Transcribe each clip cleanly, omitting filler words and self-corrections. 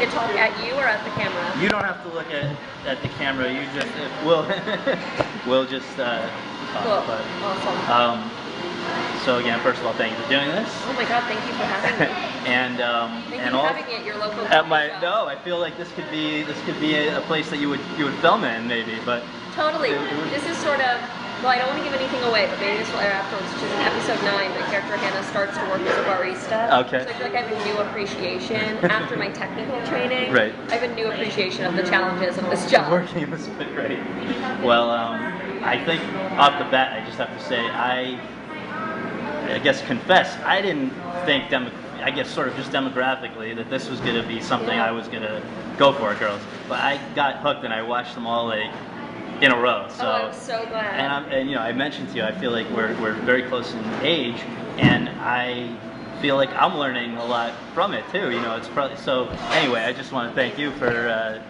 to talk at you or at the camera? You don't have to look at the camera. You just we'll just talk. Cool. But, Awesome. so again, first of all, thank you for doing this. Oh my God, thank you for having me. And Thank you for having me at your local at my shop. no, I feel like this could be a place that you would film in maybe, but Totally. This is sort of, well, I don't want to give anything away, but maybe this will air afterwards, which is in episode 9, my character Hannah starts to work as a barista. Okay. So I feel like I have a new appreciation after my technical training. Right. I have a new appreciation of the challenges of this job. Working was great. Well, I think off the bat, I just have to say I guess confess I didn't think I guess sort of just demographically that this was going to be something I was going to go for, girls. But I got hooked and I watched them all like in a row. So, I'm so glad. And you know, I mentioned to you, I feel like we're very close in age, and I feel like I'm learning a lot from it too. You know, it's probably so. Anyway, I just want to thank you for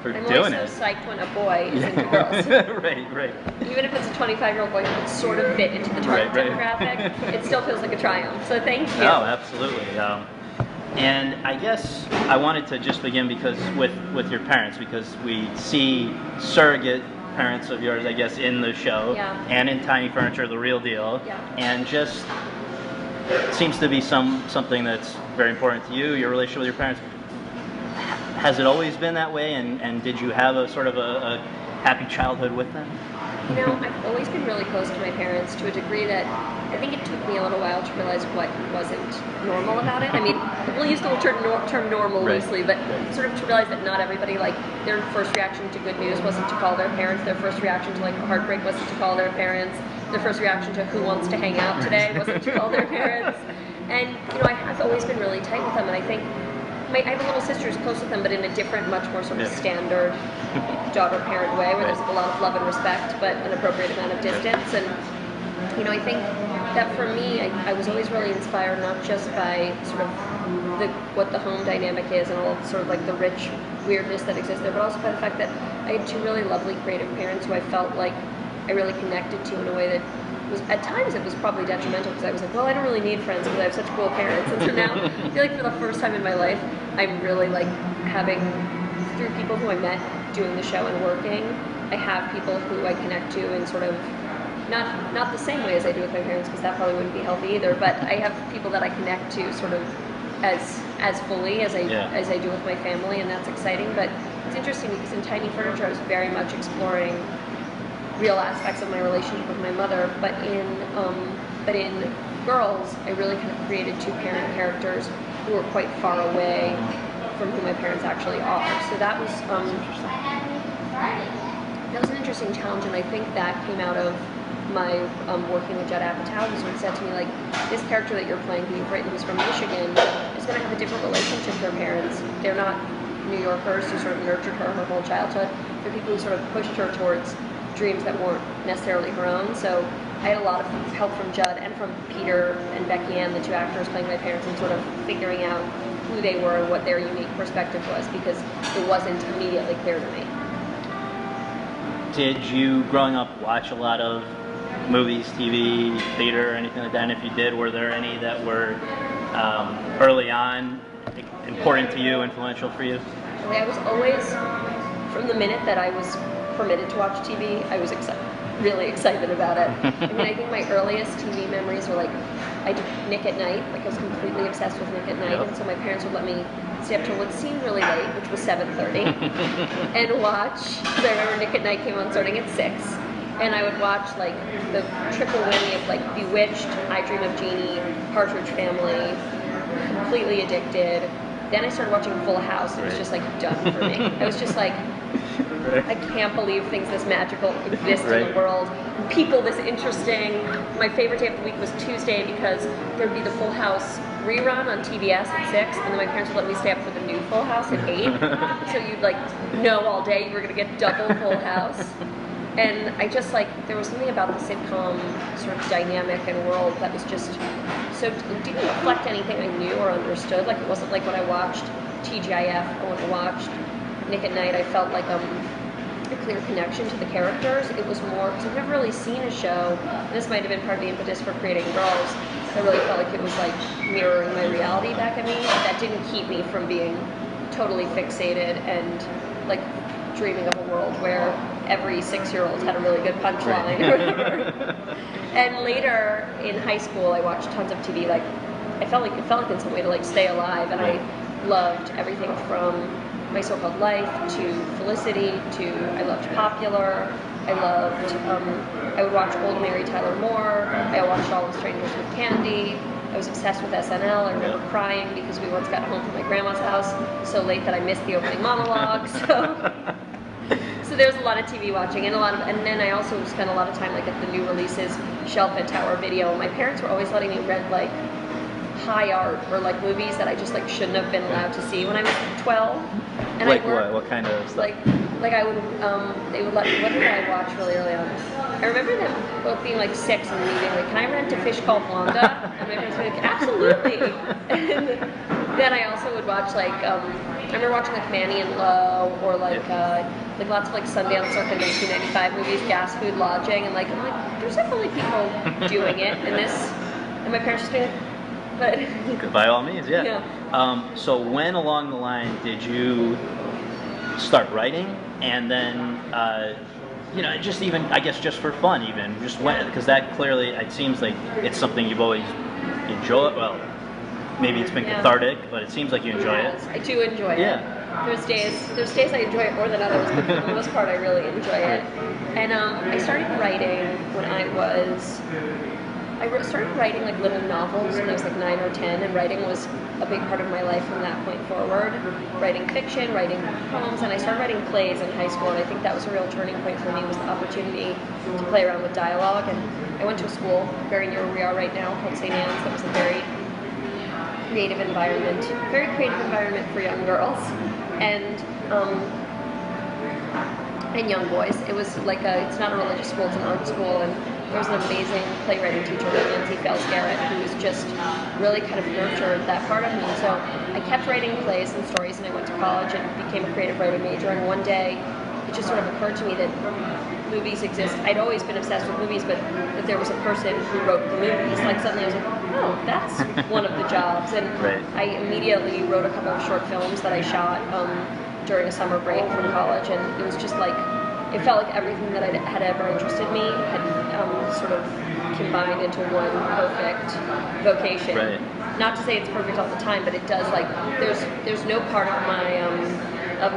I'm doing always it. so psyched when a boy is into girls. Right. Even if it's a 25-year-old boy who can sort of fit into the target demographic, it still feels like a triumph. So thank you. Oh, absolutely. And I guess I wanted to just begin because with your parents, because we see surrogate parents of yours, I guess, in the show and in Tiny Furniture, The Real Deal, and just seems to be something that's very important to you, your relationship with your parents. Has it always been that way, and did you have a sort of a happy childhood with them? You know, I've always been really close to my parents to a degree that I think it took me a little while to realize what wasn't normal about it. I mean, we'll use the term normal loosely, but sort of to realize that not everybody, like, their first reaction to good news wasn't to call their parents, their first reaction to, like, a heartbreak wasn't to call their parents, their first reaction to who wants to hang out today wasn't to call their parents. And, you know, I've always been really tight with them, and I think I have a little sister who's close with them, but in a different, much more sort of standard daughter-parent way, where there's a lot of love and respect, but an appropriate amount of distance. And, you know, I think that for me, I was always really inspired not just by sort of what the home dynamic is and all sort of like the rich weirdness that exists there, but also by the fact that I had two really lovely creative parents who I felt like I really connected to in a way that was, at times it was probably detrimental, because I was like, well, I don't really need friends because I have such cool parents. And so now I feel like for the first time in my life, I'm really like having, through people who I met doing the show and working, I have people who I connect to in sort of, not the same way as I do with my parents, because that probably wouldn't be healthy either, but I have people that I connect to sort of as fully as I do with my family, and that's exciting. But it's interesting because in Tiny Furniture I was very much exploring real aspects of my relationship with my mother, but in Girls, I really kind of created two parent characters who were quite far away from who my parents actually are. So that was an interesting challenge, and I think that came out of my working with Judd Apatow, who sort of said to me, like, this character that you're playing, who you've written, who's from Michigan, is going to have a different relationship with her parents. They're not New Yorkers who sort of nurtured her whole childhood. They're people who sort of pushed her towards dreams that weren't necessarily her own. So I had a lot of help from Judd and from Peter and Becky Ann, the two actors playing my parents, and sort of figuring out who they were and what their unique perspective was, because it wasn't immediately clear to me. Did you, growing up, watch a lot of movies, TV, theater, or anything like that? And if you did, were there any that were early on important to you, influential for you? I was always, from the minute that I was permitted to watch TV, I was really excited about it. I mean, I think my earliest TV memories were like, I did Nick at Night. Like, I was completely obsessed with Nick at Night, and so my parents would let me stay up till what seemed really late, which was 7:30, and watch. So I remember Nick at Night came on starting at 6, and I would watch like the triple whammy of like Bewitched, I Dream of Jeannie, Partridge Family, completely addicted. Then I started watching Full House. It was just like done for me. I was just like, I can't believe things this magical exist in the world. People this interesting. My favorite day of the week was Tuesday, because there'd be the Full House rerun on TBS at 6, and then my parents would let me stay up for the new Full House at 8. So you'd like know all day you were gonna get double Full House. And I just like, there was something about the sitcom sort of dynamic and world that was just so, it didn't reflect anything I knew or understood. Like, it wasn't like when I watched TGIF or when I watched Nick at Night, I felt like a clear connection to the characters. It was more, because I've never really seen a show, and this might have been part of the impetus for creating Girls. I really felt like it was like mirroring my reality back at me. That didn't keep me from being totally fixated and like dreaming of a world where every 6-year-old had a really good punchline or whatever. And later in high school, I watched tons of TV. Like it felt like in some way to like stay alive, and I loved everything from My So-Called Life to Felicity to I loved Popular. I would watch old Mary Tyler Moore. I watched All the Strangers with Candy. I was obsessed with SNL. I remember crying because we once got home from my grandma's house so late that I missed the opening monologue. So there was a lot of TV watching and then I also spent a lot of time like at the new releases, Shelf and Tower Video. My parents were always letting me rent like high art or like movies that I just like shouldn't have been allowed to see when I was 12. And like what kind of stuff? Like I would, they would let me, what did I watch really early on? I remember them both being like 6 and me being like, can I rent A Fish Called Wanda? And my parents were like, absolutely. And then I also would watch like, I remember watching like Manny and Lowe or like lots of like Sundance Circuit 1995 movies, Gas, Food, Lodging, and like, I'm like, there's definitely people doing it in this, and my parents just being like, but. By all means, yeah. So when along the line did you start writing, and then just even I guess just for fun, even just when, because that clearly it seems like it's something you've always enjoyed. Well, maybe it's been cathartic, but it seems like you enjoy it. I do enjoy it. There's days I enjoy it more than others, but for the most part I really enjoy it. And I started writing when I started writing like little novels when I was like 9 or 10, and writing was a big part of my life from that point forward. Writing fiction, writing poems, and I started writing plays in high school, and I think that was a real turning point for me, was the opportunity to play around with dialogue. And I went to a school very near where we are right now called St. Anne's that was a very creative environment for young girls and young boys. It was like it's not a religious school, it's an art school, and there was an amazing playwriting teacher named Nancy Fels-Garrett who was just really kind of nurtured that part of me. So I kept writing plays and stories, and I went to college and became a creative writing major. And one day it just sort of occurred to me that movies exist. I'd always been obsessed with movies, but that there was a person who wrote the movies. Like suddenly I was like, oh, that's one of the jobs. And I immediately wrote a couple of short films that I shot during a summer break from college, and it was just like, it felt like everything that had ever interested me had sort of combined into one perfect vocation. Not to say it's perfect all the time, but it does, like, there's no part of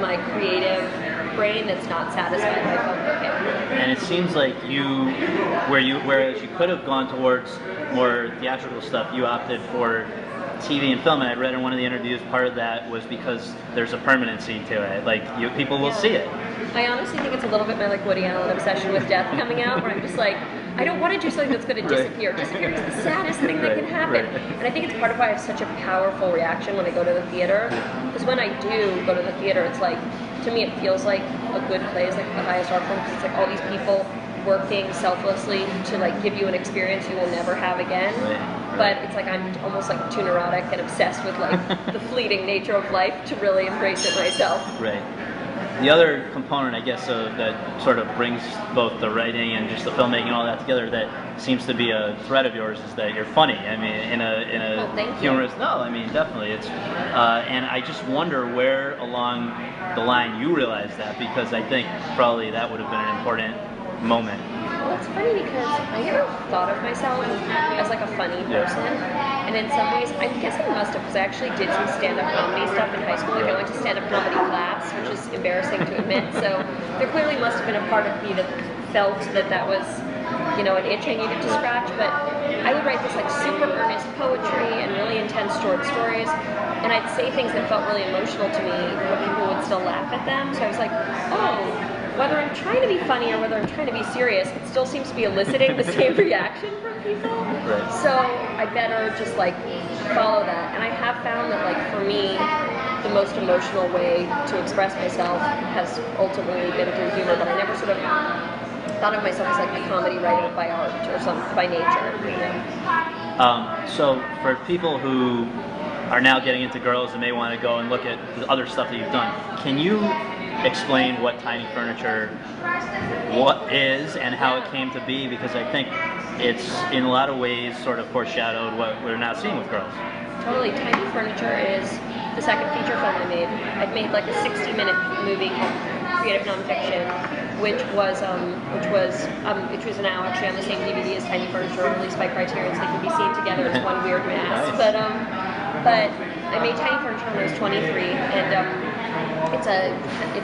my creative brain that's not satisfied by filmmaking. And it seems like whereas you could have gone towards more theatrical stuff, you opted for TV and film, and I read in one of the interviews part of that was because there's a permanency to it. Like people will see it. I honestly think it's a little bit my like Woody Allen obsession with death coming out, where I'm just like, I don't want to do something that's going to disappear. Disappear is the saddest thing that can happen. And I think it's part of why I have such a powerful reaction when I go to the theater. Because when I do go to the theater, it's like, to me it feels like a good play is like the highest art form, because it's like all these people working selflessly to like give you an experience you will never have again. But it's like I'm almost like too neurotic and obsessed with like the fleeting nature of life to really embrace it myself. The other component, I guess, that sort of brings both the writing and just the filmmaking and all that together, that seems to be a thread of yours, is that you're funny. I mean, in a humorous. No, I mean, definitely. It's and I just wonder where along the line you realized that, because I think probably that would have been an important moment. Well, it's funny because I never thought of myself as like a funny person, and in some ways, I guess I must have, because I actually did some stand-up comedy stuff in high school. Like I went to stand-up comedy class, which is embarrassing to admit. So there clearly must have been a part of me that felt that was, an itch I needed to scratch. But I would write this like super earnest poetry and really intense short stories, and I'd say things that felt really emotional to me, but people would still laugh at them. So I was like, oh, whether I'm trying to be funny or whether I'm trying to be serious, it still seems to be eliciting the same reaction from people. So I better just like follow that. And I have found that like for me, the most emotional way to express myself has ultimately been through humor, but I never sort of thought of myself as like a comedy writer by art or by nature. So for people who are now getting into girls and may want to go and look at the other stuff that you've done, can you explain what Tiny Furniture is and how it came to be? Because I think it's in a lot of ways sort of foreshadowed what we're now seeing with girls. Totally. Tiny Furniture is the second feature film I made. I'd made like a 60-minute movie called Creative Nonfiction, which was now actually on the same DVD as Tiny Furniture, released by Criterion, so they can be seen together as one weird mass. Nice. But I made Tiny Furniture when I was 23, and it's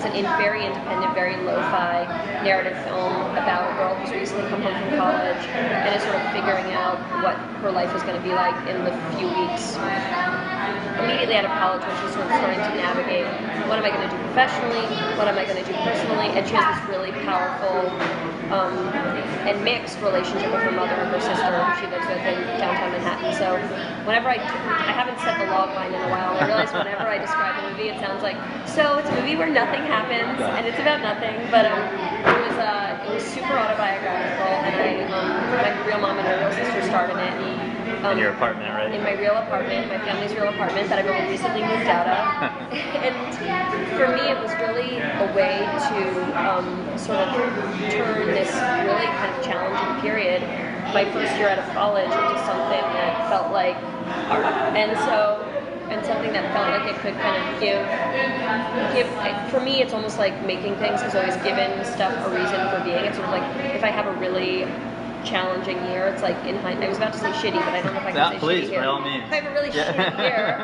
an very independent, very lo-fi narrative film about a girl who's recently come home from college and is sort of figuring out what her life is going to be like in the few weeks immediately out of college, when she's sort of starting to navigate what am I going to do professionally, what am I going to do personally, and she has this really powerful and mixed relationship with her mother and her sister who she lives with in downtown Manhattan. So whenever I haven't said the log line in a while, and I realize whenever I describe a movie, it sounds like, so it's a movie where nothing happens, and it's about nothing, but it was super autobiographical, and my real mom and my real sister starred in it. In your apartment, right? In my real apartment, my family's real apartment that I've only recently moved out of. And for me, it was really a way to sort of turn this really kind of challenging period, my first year out of college, into something that felt like art. And something that felt like it could kind of give. For me, it's almost like making things has always given stuff a reason for being. It's sort of like if I have a really challenging year, it's like in hindsight, I was about to say shitty, but I don't know if I can say please, shitty here. by all means. If I have a really shitty year,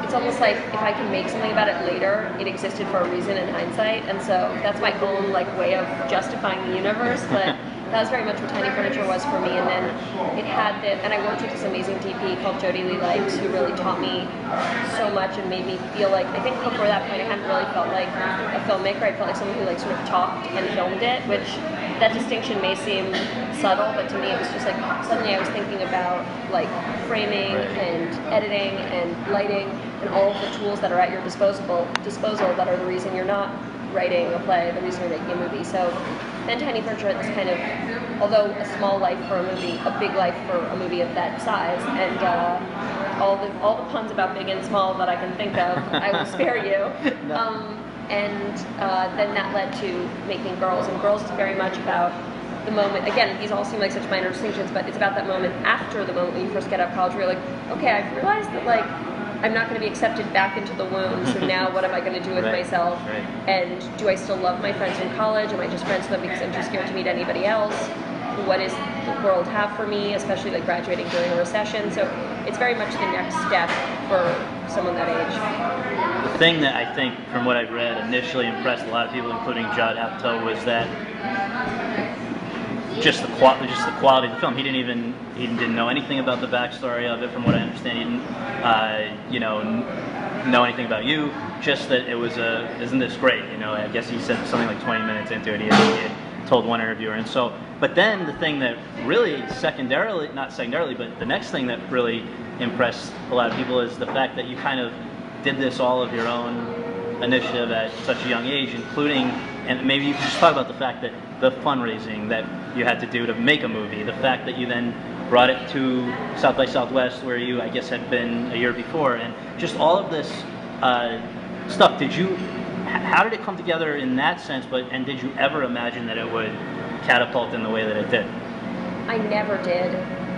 it's almost like if I can make something about it later, it existed for a reason in hindsight, and so that's my own like way of justifying the universe, but that was very much what Tiny Furniture was for me. And then it had and I worked with this amazing DP called Jodie Lee Likes, who really taught me so much and made me feel like, I think before that point I hadn't really felt like a filmmaker. I felt like someone who like sort of talked and filmed it, which that distinction may seem subtle, but to me it was just like suddenly I was thinking about like framing and editing and lighting and all of the tools that are at your disposal that are the reason you're not writing a play, the reason you're making a movie. So then Tiny Furniture had this kind of, although a small life for a movie, a big life for a movie of that size, and all the puns about big and small that I can think of, I will spare you. No. Then that led to making Girls, and Girls is very much about the moment. Again, these all seem like such minor distinctions, but it's about that moment after the moment when you first get out of college, where you're like, okay, I've realized that like I'm not going to be accepted back into the womb, so now what am I going to do with myself? Right. And do I still love my friends in college? Am I just friends with them because I'm too scared to meet anybody else? What does the world have for me, especially like graduating during a recession? So it's very much the next step for someone that age. The thing that I think, from what I've read, initially impressed a lot of people, including Judd Apatow, was that just the quality of the film. He didn't know anything about the backstory of it, from what I understand. He didn't, know anything about you. Just that it was isn't this great? I guess he said something like 20 minutes into it, he had told one interviewer, and so. But then the thing that really not secondarily, but the next thing that really impressed a lot of people is the fact that you kind of did this all of your own initiative at such a young age, including, and maybe you can just talk about the fact that the fundraising that you had to do to make a movie, the fact that you then brought it to South by Southwest, where you, I guess, had been a year before, and just all of this stuff. How did it come together in that sense, and did you ever imagine that it would catapult in the way that it did? I never did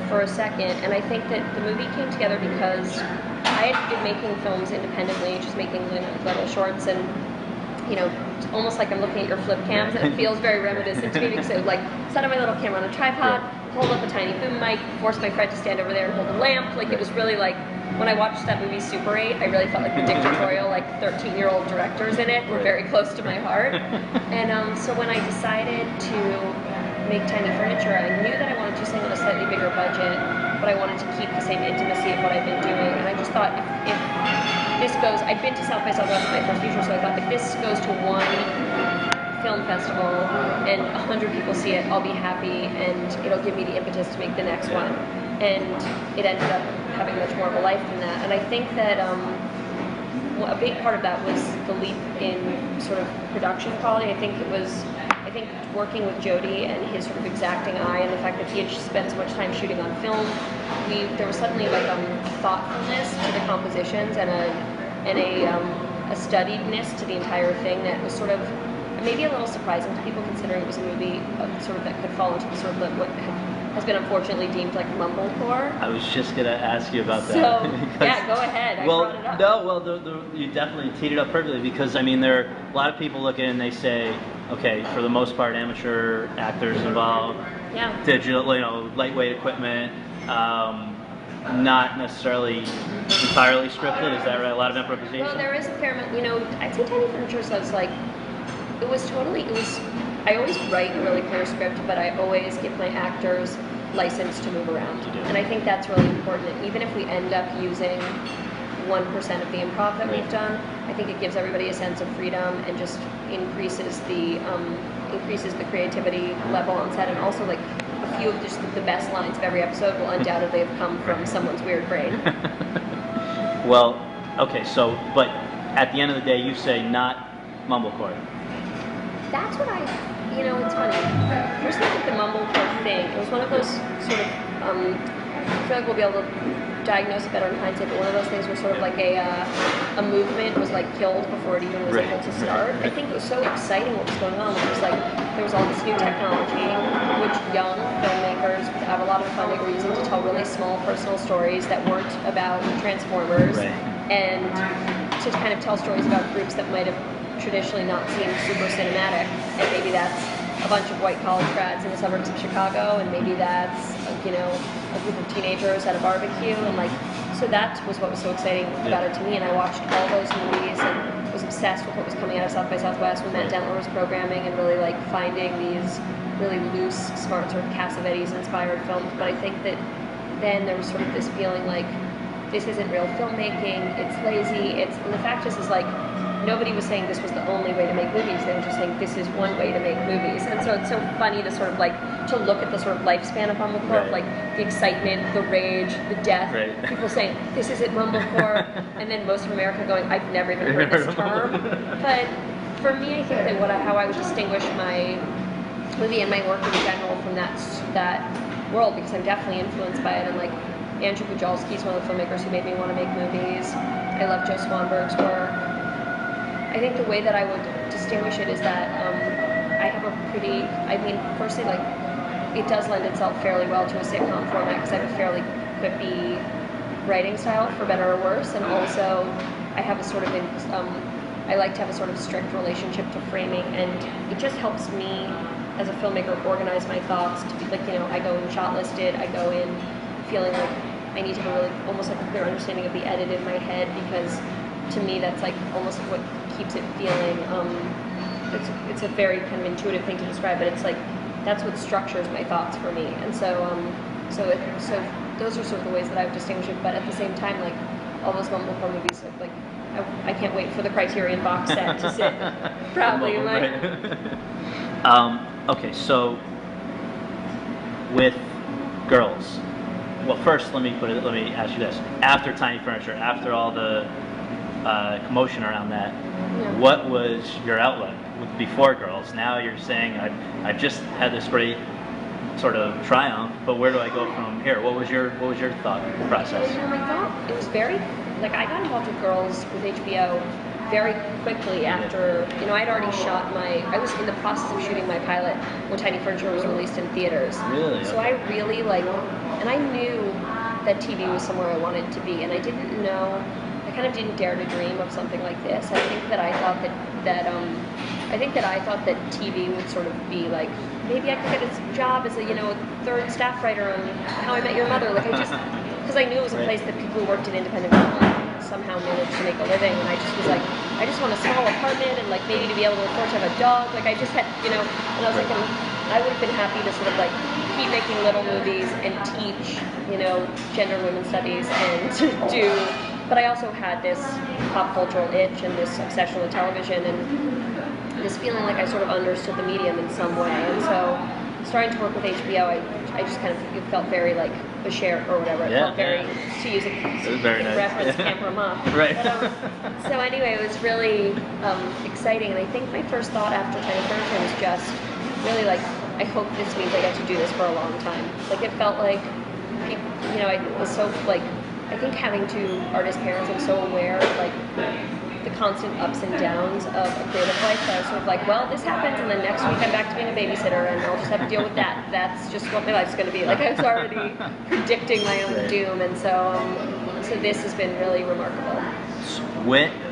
for a second, and I think that the movie came together because I had been making films independently, just making little shorts, and it's almost like I'm looking at your flip cams, and it feels very reminiscent to me because I would like set up my little camera on a tripod, hold up a tiny boom mic, force my friend to stand over there and hold a lamp. Like it was really like, when I watched that movie Super 8, I really felt like the dictatorial, like 13-year-old directors in it were very close to my heart. And so when I decided to make Tiny Furniture, I knew that I wanted to do something with a slightly bigger budget, but I wanted to keep the same intimacy of what I've been doing. And I just thought if this goes, I'd been to South by Southwest with my first feature, so I thought if this goes to one film festival and 100 people see it, I'll be happy, and it'll give me the impetus to make the next one. And it ended up having much more of a life than that. And I think that a big part of that was the leap in sort of production quality. I think working with Jody and his sort of exacting eye, and the fact that he had spent so much time shooting on film, there was suddenly like a thoughtfulness to the compositions and a studiedness to the entire thing that was sort of maybe a little surprising to people, considering it was a movie sort of that could fall into the sort of what had has been unfortunately deemed like mumblecore. I was just gonna ask you about that. So yeah, go ahead. I brought it up. You definitely teed it up perfectly, because I mean, there are a lot of people look in and they say, okay, for the most part, amateur actors involved, digital, lightweight equipment, not necessarily entirely scripted. Is that right? A lot of improvisation. Well, there is a fair amount. I'd say Tiny Furniture says like it was. I always write a really clear script, but I always give my actors license to move around, and I think that's really important. Even if we end up using 1% of the improv that we've done, I think it gives everybody a sense of freedom and just increases the creativity level on set, and also like a few of just the best lines of every episode will undoubtedly have come from someone's weird brain. Well, okay, so but at the end of the day, you say not mumblecore. That's what it's funny. First, I think the mumblecore thing, it was one of those sort of, I feel like we'll be able to diagnose it better in hindsight, but one of those things where sort of like a movement was like killed before it even was able to start. I think it was so exciting what was going on. It was like there was all this new technology, which young filmmakers have a lot of funding were using to tell really small personal stories that weren't about Transformers, and to kind of tell stories about groups that might have traditionally not seemed super cinematic, and maybe that's a bunch of white college grads in the suburbs of Chicago, and maybe that's a group of teenagers at a barbecue, and like so that was what was so exciting about it to me. And I watched all those movies and was obsessed with what was coming out of South by Southwest when Matt Dentler was programming, and really like finding these really loose, smart sort of Cassavetes inspired films. But I think that then there was sort of this feeling like this isn't real filmmaking, it's lazy, and the fact is like nobody was saying this was the only way to make movies. They were just saying this is one way to make movies. And so it's so funny to sort of like to look at the sort of lifespan of Mumblecore, like the excitement, the rage, the death. People saying this isn't Mumblecore, and then most of America going, I've never even heard this term. But for me, I think that how I would distinguish my movie and my work in general from that world, because I'm definitely influenced by it. And like Andrew Bujalski's one of the filmmakers who made me want to make movies. I love Joe Swanberg's work. I think the way that I would distinguish it is that I have firstly, like, it does lend itself fairly well to a sitcom format because I have a fairly quippy writing style, for better or worse, and also I have a sort of, I like to have a sort of strict relationship to framing, and it just helps me as a filmmaker organize my thoughts to be like, I go in shot listed, I go in feeling like I need to have a really, almost like a clear understanding of the edit in my head, because to me that's like almost what keeps it feeling, it's a very kind of intuitive thing to describe, but it's like that's what structures my thoughts for me. And so so those are sort of the ways that I would distinguish it. But at the same time, like all those Mumblecore movies, like I can't wait for the Criterion box set to sit proudly in my okay, so with girls, well, first let me ask you this: after Tiny Furniture, after all the commotion around that, what was your outlook before Girls? Now you're saying I've just had this great sort of triumph, but where do I go from here? What was your thought process? My thought, it was very, like, I got involved with Girls with HBO very quickly after, I'd already shot I was in the process of shooting my pilot when Tiny Furniture was released in theaters. Really? So I really and I knew that TV was somewhere I wanted to be, and I didn't know, I kind of didn't dare to dream of something like this. I think that I thought that TV would sort of be like, maybe I could get a job as a third staff writer on How I Met Your Mother. Like because I knew it was a place that people who worked in independent film somehow managed to make a living, and I just was like, I just want a small apartment and like maybe to be able to afford to have a dog. Like I just had, and I was like, I would have been happy to sort of like keep making little movies and teach, gender and women's studies and to do. But I also had this pop cultural itch and this obsession with television and this feeling like I sort of understood the medium in some way. And so starting to work with HBO, I just kind of, it felt very like a share or whatever. It felt very, to use a reference, Camper Muff. Right. But, so anyway, it was really exciting. And I think my first thought after Tiny Furniture was just really like, I hope this means I get to do this for a long time. Like it felt like, I was so like, I think having two artist parents, I'm so aware of like the constant ups and downs of a creative life. So I was sort of like, well, this happens, and then next week I'm back to being a babysitter, and I'll just have to deal with that. That's just what my life's going to be. Like I was already predicting my own doom, and so this has been really remarkable.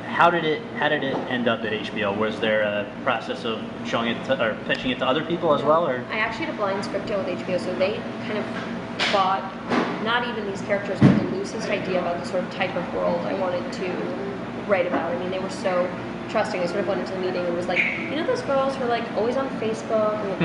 How did it end up at HBO? Was there a process of showing it or pitching it to other people as well? Or I actually had a blind script deal with HBO, so they kind of bought not even these characters, but the loosest idea about the sort of type of world I wanted to write about. I mean, they were so trusting. I sort of went into the meeting and was like, you know those girls who are like always on Facebook and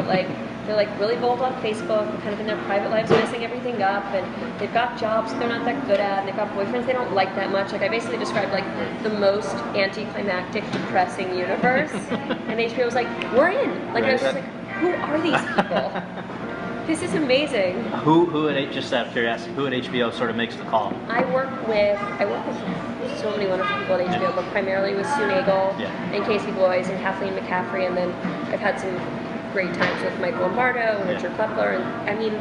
they're like really bold on Facebook, and kind of in their private lives messing everything up, and they've got jobs they're not that good at, and they've got boyfriends they don't like that much. Like I basically described like the most anticlimactic, depressing universe, and HBO was like, we're in. Like I was just like, who are these people? This is amazing. Who at just out of curiosity, who at HBO sort of makes the call? I work with so many wonderful people at HBO, but primarily with Sue Nagel and Casey Bloys and Kathleen McCaffrey, and then I've had some great times with Michael Lombardo and Richard Klepler, and I mean,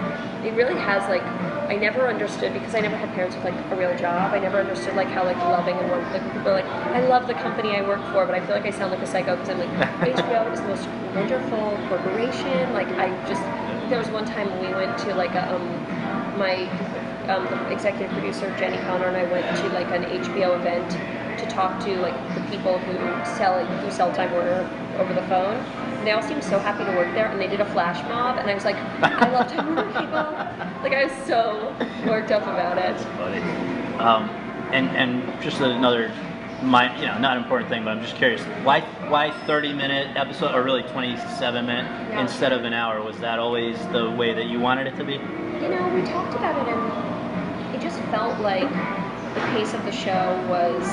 it really has like, I never understood, because I never had parents with like a real job, I never understood like how like loving and warm, like people are like, I love the company I work for, but I feel like I sound like a psycho because I'm like, HBO is the most wonderful corporation, like I just, there was one time when we went to like a, the executive producer Jenny Connor and I went to like an HBO event to talk to like the people who sell Time Warner over the phone. And they all seemed so happy to work there, and they did a flash mob, and I was like, I love Time Warner people. Like I was so worked up about it. That's funny. And just another, not important thing, but I'm just curious. Why 30-minute episode, or really 27-minute instead of an hour? Was that always the way that you wanted it to be? You know, we talked about it, and it just felt like the pace of the show was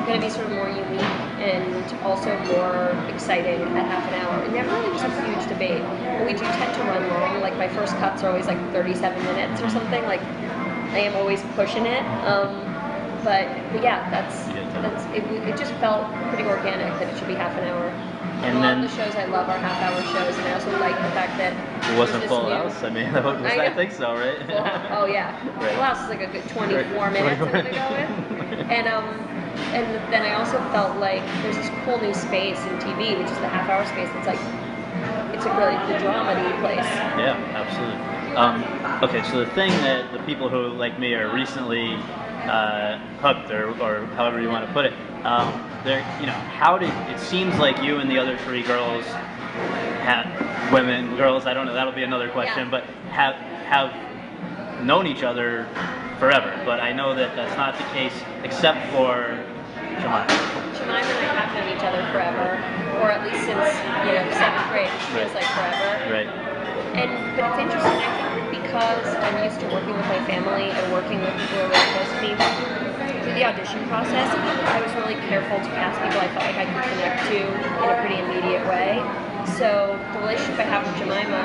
going to be sort of more unique and also more exciting at half an hour. And there really was a huge debate. But we do tend to run long. Like my first cuts are always like 37 minutes or something. Like I am always pushing it. But yeah, it just felt pretty organic that it should be half an hour. And a lot then of the shows I love are half-hour shows, and I also like the fact that it wasn't Full House. I mean, I think so, right? Oh yeah, right. Full House is like a good 24 minutes. I'm gonna go with. And then I also felt like there's this cool new space in TV, which is the half-hour space. That's like it's a really the dramedy place. Yeah, absolutely. Okay, so the thing that the people who like me are recently hooked, or however you want to put it. It seems like you and the other three girls girls, I don't know, that'll be another question, but have known each other forever, but I know that that's not the case except for Jemima. Jemima and I have known each other forever, or at least since, 7th grade, it feels like forever. Right. But it's interesting, I think, because I'm used to working with my family and working with people who are really close to me. Through the audition process, I was really careful to cast people I felt like I could connect to in a pretty immediate way. So the relationship I have with Jemima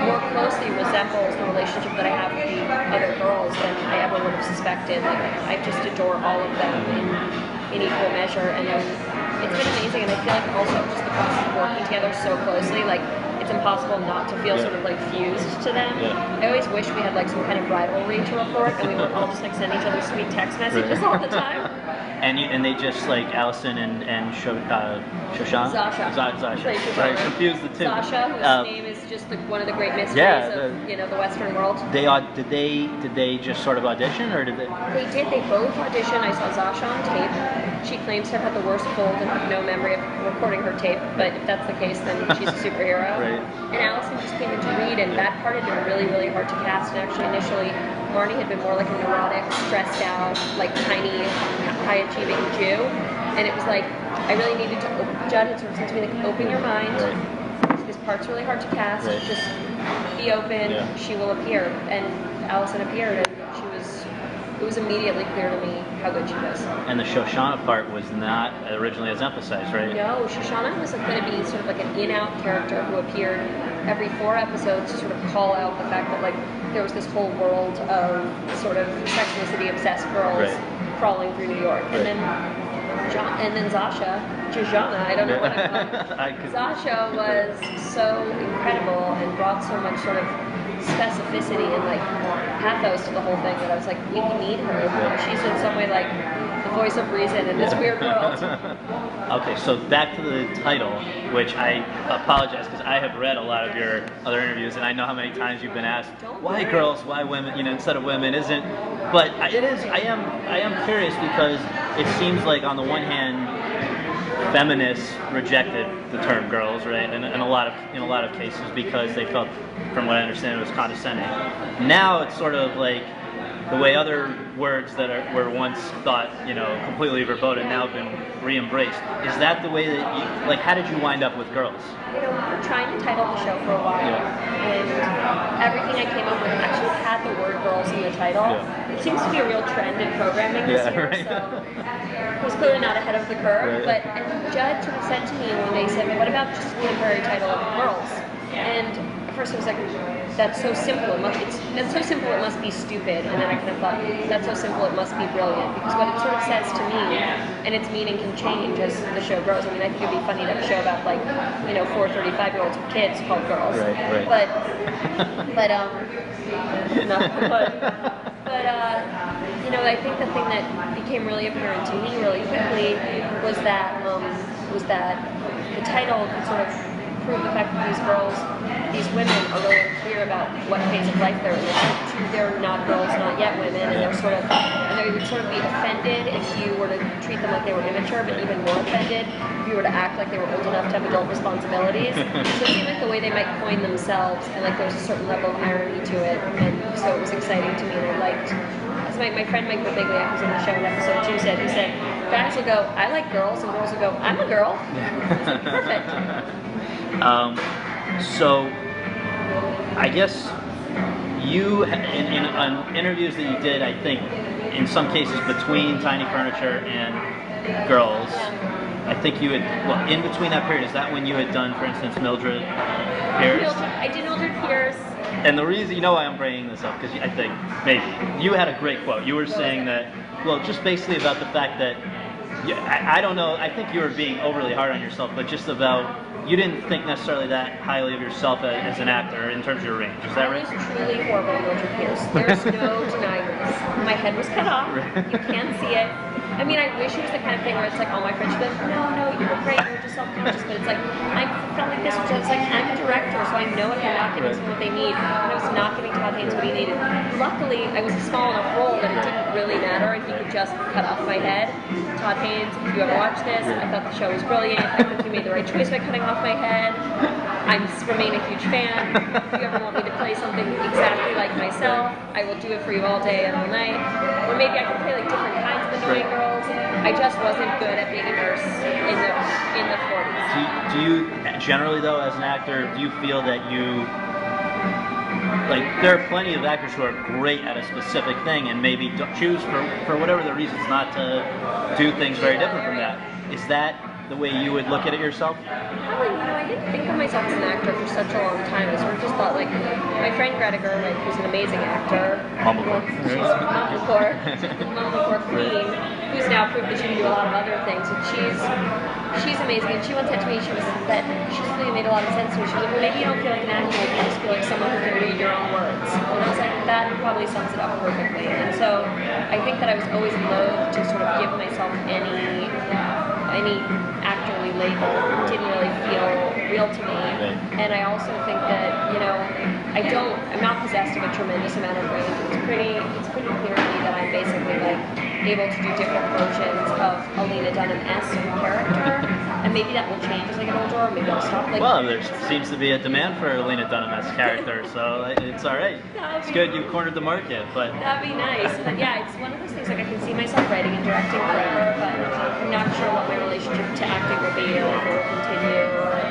more closely resembles the relationship that I have with the other girls than I ever would have suspected. Like I just adore all of them in equal measure, and it's been amazing. And I feel like also just the process of working together so closely, like it's impossible not to feel sort of like fused to them. I always wish we had like some kind of rivalry to report, and we would all just like send each other sweet text messages all the time. And they just like Allison and Shoshana? Zasha. Sorry, confused the two. Zasha, whose name is just one of the great mysteries of the Western world. Did they just sort of audition, or did they? They did. They both auditioned. I saw Zasha on tape. She claims to have had the worst cold and have no memory of recording her tape. But if that's the case, then she's a superhero. Right. And Allison just came in to read, and that part had been really, really hard to cast. And actually, initially, Marnie had been more like a neurotic, stressed out, like tiny, high-achieving Jew. And it was like, I really needed to Judd had sort of said to me, like, open your mind. Right. This part's really hard to cast. Right. Just be open. Yeah. She will appear. And Allison appeared, and it was immediately clear to me how good she was. And the Shoshana part was not originally as emphasized, right? No, Shoshana was going to be sort of like an in-out character who appeared every 4 episodes to sort of call out the fact that like there was this whole world of sort of Sex and the City obsessed girls crawling through New York. And then Zasha, Jojana, I don't know what I'm calling. Zasha was so incredible and brought so much sort of specificity and like pathos to the whole thing that I was like, we need her. She's in some way like the voice of reason in this weird world. Okay, so back to the title, which I apologize because I have read a lot of your other interviews, and I know how many times you've been asked, why girls, why women, instead of women, isn't. But it is. I am curious because it seems like on the one hand, feminists rejected the term girls, right? And in a lot of cases because they felt, from what I understand, it was condescending. Now it's sort of like the way other words that were once thought, completely verboten, now have been re-embraced. Is that the way that you, like, how did you wind up with girls? We were trying to title the show for a while, and everything I came up with actually had the word girls in the title. It seems to be a real trend in programming this year, right. so I was clearly not ahead of the curve. But and the judge said to me one day, he said, what about just the temporary title of girls? And at first I was like, that's so simple. That's so simple. It must be stupid. And then I kind of thought, that's so simple. It must be brilliant. Because what it sort of says to me, and its meaning can change as the show grows. I mean, I think it'd be funny to have a show about 4 35-year-olds with kids called Girls. Right. I think the thing that became really apparent to me really quickly was that the title could sort of prove the fact that these women are really unclear about what phase of life they're in. They're not girls, not yet women, and they would sort of be offended if you were to treat them like they were immature, but even more offended if you were to act like they were old enough to have adult responsibilities. So it seemed like the way they might coin themselves, and like there was a certain level of irony to it, and so it was exciting to me, and I liked. As my friend Mike Birbiglia, who's on the show in episode 2, said, guys will go, I like girls, and girls will go, I'm a girl. It's like, perfect. So, I guess you, in interviews that you did, I think, in some cases between Tiny Furniture and Girls, I think you had, in between that period, is that when you had done, for instance, Mildred Pierce? I did Mildred Pierce. And the reason, why I'm bringing this up, because I think, maybe, you had a great quote. You were saying that, just basically about the fact that, I don't know, I think you were being overly hard on yourself, but just about, you didn't think necessarily that highly of yourself as an actor in terms of your range. Is that right? I was truly horrible in Mildred Pierce. There's no denying this. My head was cut off. You can't see it. I mean, I wish it was the kind of thing where it's like all my friends would be like, no, you were great, you were just self-conscious, but it's like, I felt like this, which I was like, I'm a director, so I know if I'm not giving someone what they need, and I was not giving Todd Haynes what he needed. Luckily, I was a small enough role that it didn't really matter, and he could just cut off my head. Todd Haynes, if you ever watch this, I thought the show was brilliant. I think you made the right choice by cutting off my head. I remain a huge fan. If you ever want me to play something exactly like myself, I will do it for you all day and all night. Or maybe I could play like different kinds of annoying girls. I just wasn't good at being a nurse in the 40s. Do you generally, though, as an actor, do you feel that you, like, there are plenty of actors who are great at a specific thing and maybe choose for whatever the reasons not to do things very different from that? Is that the way you would look at it yourself? Probably, I didn't think of myself as an actor for such a long time. I sort of just thought, like, my friend Greta Gerwig, who's an amazing actor. Mumblecore. She's Mumblecore queen, who's now proved that she can do a lot of other things. And she's amazing. And she once said to me, she really made a lot of sense to me. She was like, well, maybe you don't feel like an actor, maybe you just feel like someone who can read your own words. And I was like, that probably sums it up perfectly. And so I think that I was always loath to sort of give myself any actorly label. Didn't really feel real to me. And I also think that, I'm not possessed of a tremendous amount of range. It's pretty clear to me that I'm basically like able to do different versions of a Lena Dunham-esque character. And maybe that will change as I get older, or maybe I'll stop. Well, there seems to be a demand for a Lena Dunham-esque character, so it's all right. It's good you cornered the market, but that'd be nice. But yeah, it's one of those things, like I can see myself writing and directing forever, but I'm not sure what my relationship to acting will be, or if it will continue. Or,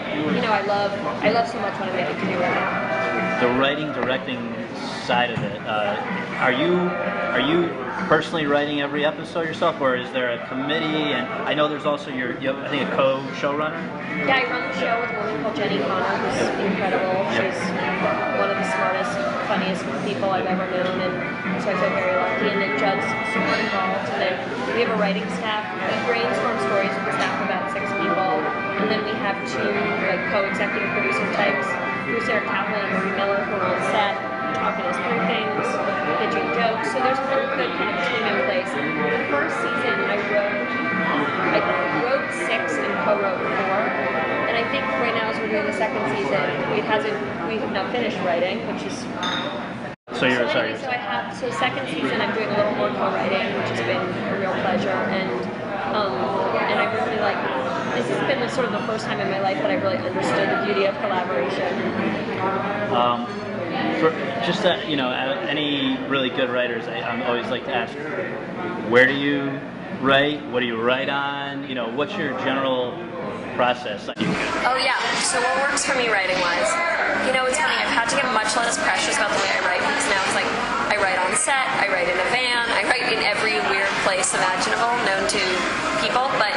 I love so much what I'm able to do right now. The writing, directing side of it, are you personally writing every episode yourself, or is there a committee? And I know there's also you have, I think, a co-showrunner. Yeah, I run the show with a woman called Jenny Connor, who's incredible. She's one of the smartest, funniest people I've ever known, and so I feel very lucky. And then Judd's super involved. And then we have a writing staff. We brainstorm stories with a staff of about 6 people, and then we have 2 co-executive producer types, Bruce Eric Kaplan and Marie Miller, who are on set. talking us through things, pitching jokes. So there's a really good kind of team in place. The first season I wrote 6 and co-wrote 4. And I think right now as we're doing the second season, we have not finished writing, which is So sorry. So second season I'm doing a little more co-writing, which has been a real pleasure, and I really like. This has been sort of the first time in my life that I really understood the beauty of collaboration. Just that, any really good writers, I always like to ask, where do you write? What do you write on? What's your general process? Oh yeah, so what works for me writing-wise? It's funny, I've had to get much less precious about the way I write, because now it's like, I write on set, I write in a van, I write in every weird place imaginable known to people, but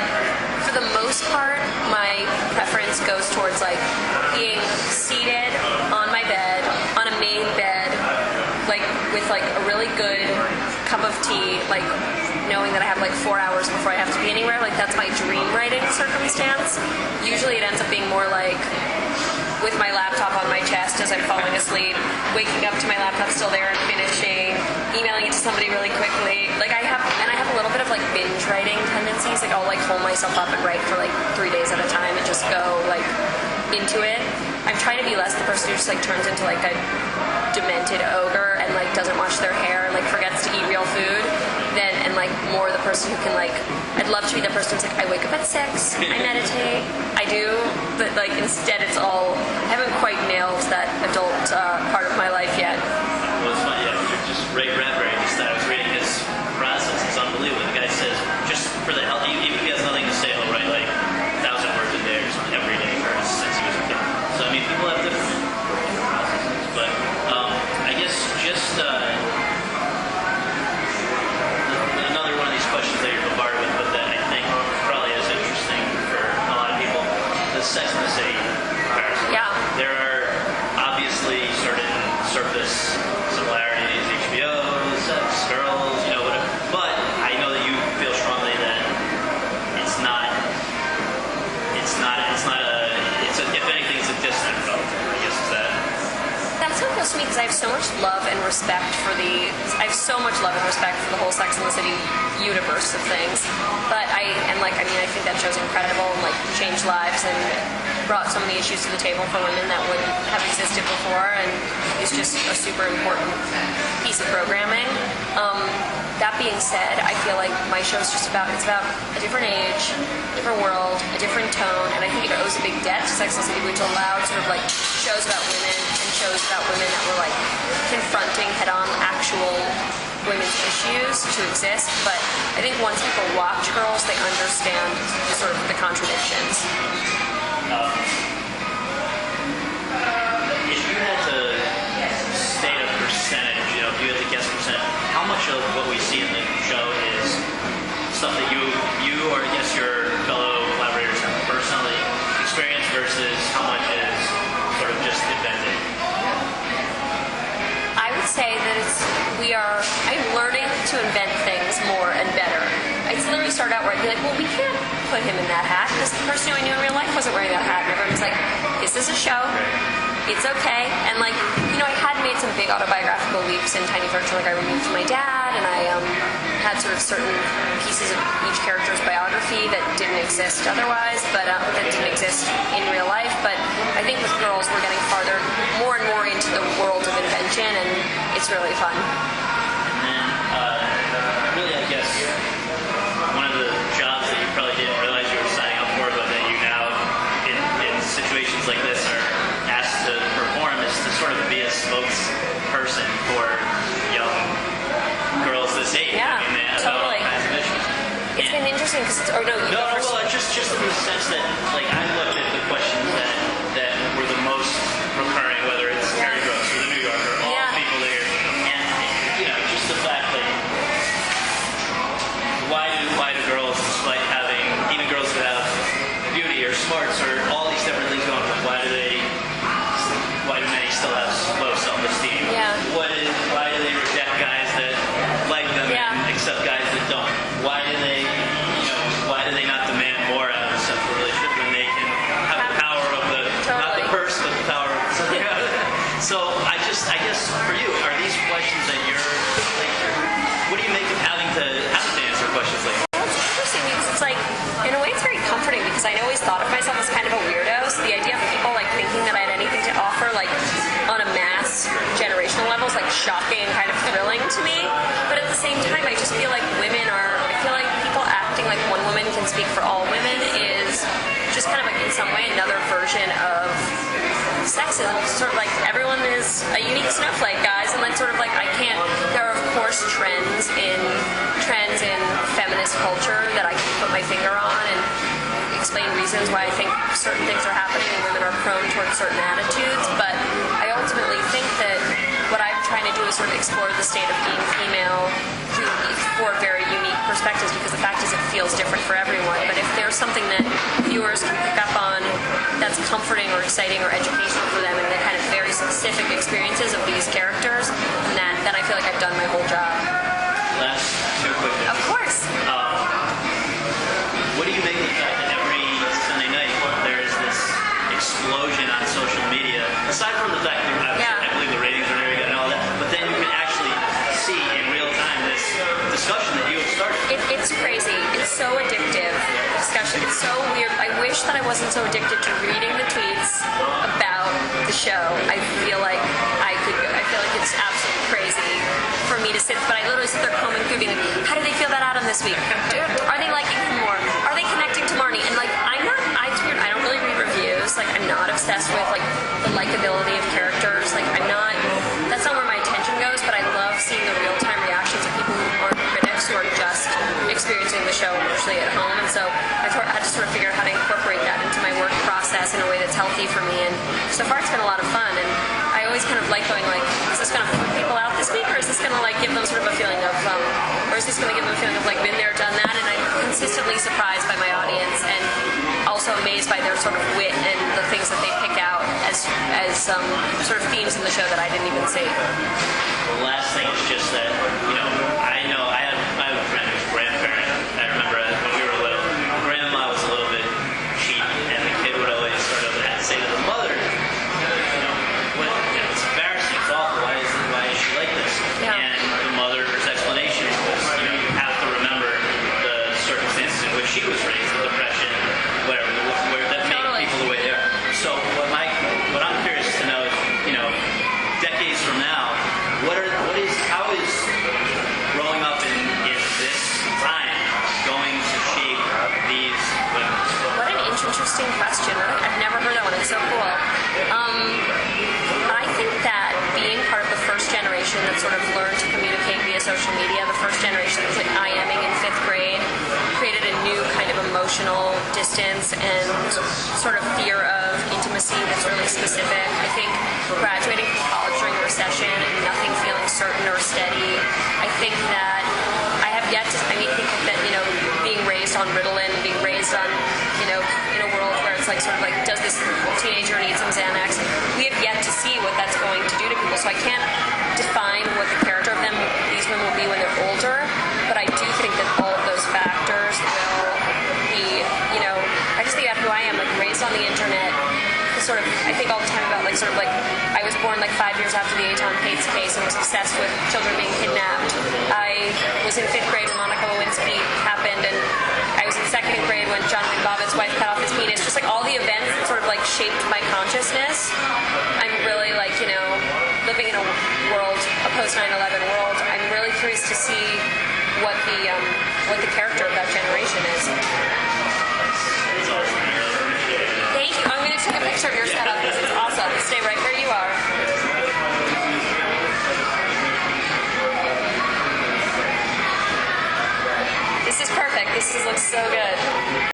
for the most part, my preference goes towards like being seated on my bed, on a made bed, like with like a really good cup of tea, like knowing that I have like 4 hours before I have to be anywhere. Like that's my dream writing circumstance. Usually it ends up being more like with my laptop on my chest as I'm falling asleep, waking up to my laptop still there and finishing, emailing it to somebody really quickly. Like I have a little bit of like binge writing tendencies. Like I'll like hold myself up and write for like 3 days at a time and just go like into it. I'm trying to be less the person who just like turns into like a demented ogre and like doesn't wash their hair and like forgets to eat real food. And like more the person who can like, I'd love to be the person who's like, I wake up at 6, I meditate, I do, but like instead it's all, I haven't quite nailed that adult part of my life yet. Well, it's funny, just Ray Bradbury, I was reading his process, it's unbelievable. The guy says, just for the hell, even if he has nothing to say, he'll write like 1,000 words a day or something every day since he was a kid. So I mean, people have different processes, but I guess just, questions that you're bombarded with, but that I think probably is interesting for a lot of people. The Sex and the City comparison. Yeah. There are obviously certain surface similarities, HBO, sex, girls, whatever. But I know that you feel strongly that it's if anything, it's a distant relative. I guess is that. That's how it feels to me because I have so much love and respect for the whole Sex and the City universe of things. But I think that show's incredible and like changed lives and brought so many issues to the table for women that wouldn't have existed before, and is just a super important piece of programming. That being said, I feel like my show is about a different age, a different world, a different tone, and I think it owes a big debt to Sex and the City, which allowed sort of like shows about women and shows about women that were like confronting head-on actual women's issues to exist. But I think once people watch Girls, they understand sort of the contradictions. If you had to state a percentage, if you had to guess percent, how much of what we see in the show is stuff that you or I guess your fellow collaborators have personally experienced versus how much is sort of just invented? I would say that I'm learning to invent things more and better. I literally started out where I'd be like, well, we can't put him in that hat because the person who I knew in real life wasn't wearing that hat. And everyone's like, this is a show. It's okay. And like, I had made some big autobiographical leaps in Tiny Furniture. Like I removed my dad and I had sort of certain pieces of each character's biography that didn't exist otherwise, but that didn't exist in real life. But I think with Girls, we're getting farther, more and more into the world of invention, and it's really fun. And then, really, I guess, one of the jobs that you probably didn't realize you were signing up for, but that you now, in situations like this, are asked to perform, is to sort of be a spokesperson for young girls this age. Yeah, totally. All kinds of issues. It's been interesting because just in the sense that, like, I looked at the questions that were the most recurring, whether it's Mary Brooks or the New Yorker, all the people there, and just the fact that why do girls, like having even girls who have beauty or smarts or all these different things going on, why do many still have low self-esteem? Yeah. Why do they reject guys that like them and accept guys that don't? Why do they not because I always thought of myself as kind of a weirdo. So the idea of people like thinking that I had anything to offer, like on a mass generational level, is like shocking and kind of thrilling to me. But at the same time, I just feel like I feel like people acting like one woman can speak for all women is just kind of like in some way another version of sexism. It's sort of like everyone is a unique snowflake, guys, and then sort of like there are of course trends in feminist culture that I can put my finger on and explain reasons why I think certain things are happening and women are prone towards certain attitudes, but I ultimately think that what I'm trying to do is sort of explore the state of being female for very unique perspectives, because the fact is it feels different for everyone. But if there's something that viewers can pick up on that's comforting or exciting or educational for them, and the kind of very specific experiences of these characters, then I feel like I've done my whole job. Last two questions. Of course. What do you make of the fact that every Sunday night there is this explosion on social media? Aside from the fact that I believe the ratings are very good and all that, but then you can actually see in real time this discussion that you have started. It's crazy. It's so addictive. Discussion. It's so weird. I wish that I wasn't so addicted to reading the tweets about the show. I feel like it's absolutely crazy for me to sit, but I literally sit there combing through being like, how do they feel about Adam this week? Are they liking him more? Are they connecting to Marnie? And like, I don't really read reviews. Like, I'm not obsessed with like the likability of characters. Like, that's not where my attention goes, but I love seeing the real-time reactions of people who aren't critics, who are just experiencing the show usually at home. And so I had to sort of figure out how to incorporate that into my work process in a way that's healthy for me. And so far it's been a lot of fun. And I always kind of like going like, is this going to freak people out this week, or is this going to like give them sort of a feeling of, or is this going to give them a feeling of like been there, done that? And I'm consistently surprised by my audience and also amazed by their sort of wit and the things that they pick out as sort of themes in the show that I didn't even see. The last thing is just that, I have a friend who's a grandparent. I remember when we were little, grandma was a little bit cheap, and the kid would always sort of say to the mother, it's embarrassing, it's awful, why is she like this? Yeah. And the mother's explanation was, you have to remember the circumstances in which she was raised, the depression, whatever, where that made people the way they are. So what I'm curious to know is, decades from now, how is growing up in this time going to shape these women? What an interesting question. I've never heard that one. It's so cool. I think that being part of the first generation that sort of learned to communicate via social media, the first generation that was like IMing in 5th grade, created a new kind of emotional distance and sort of fear of intimacy that's really specific. I think graduating from college during the recession and nothing feeling certain or steady, I think that I have yet to, think that, being raised on Ritalin, being raised on, in a world where it's like sort of like, does this teenager need some Xanax? We have yet to see what that's going to do to people. So I can't define what the character of these women will be when they're older, but I do think that all of those factors will be, I just think about who I am, like raised on the internet. Sort of, I think all the time about I was born 5 years after the Aton Pates case and was obsessed with children being kidnapped. I was in 5th grade when Monica Lewinsky happened, and I was in 2nd grade when Jonathan Bobbitt's wife cut off his penis. Just all the events that sort of shaped my consciousness. I'm really living in a world, a post 9/11 world. I'm really curious to see what the character of that generation is. Thank you. I'm going to take a picture of your setup because it's awesome. Stay right where you are. This is perfect. This looks so good.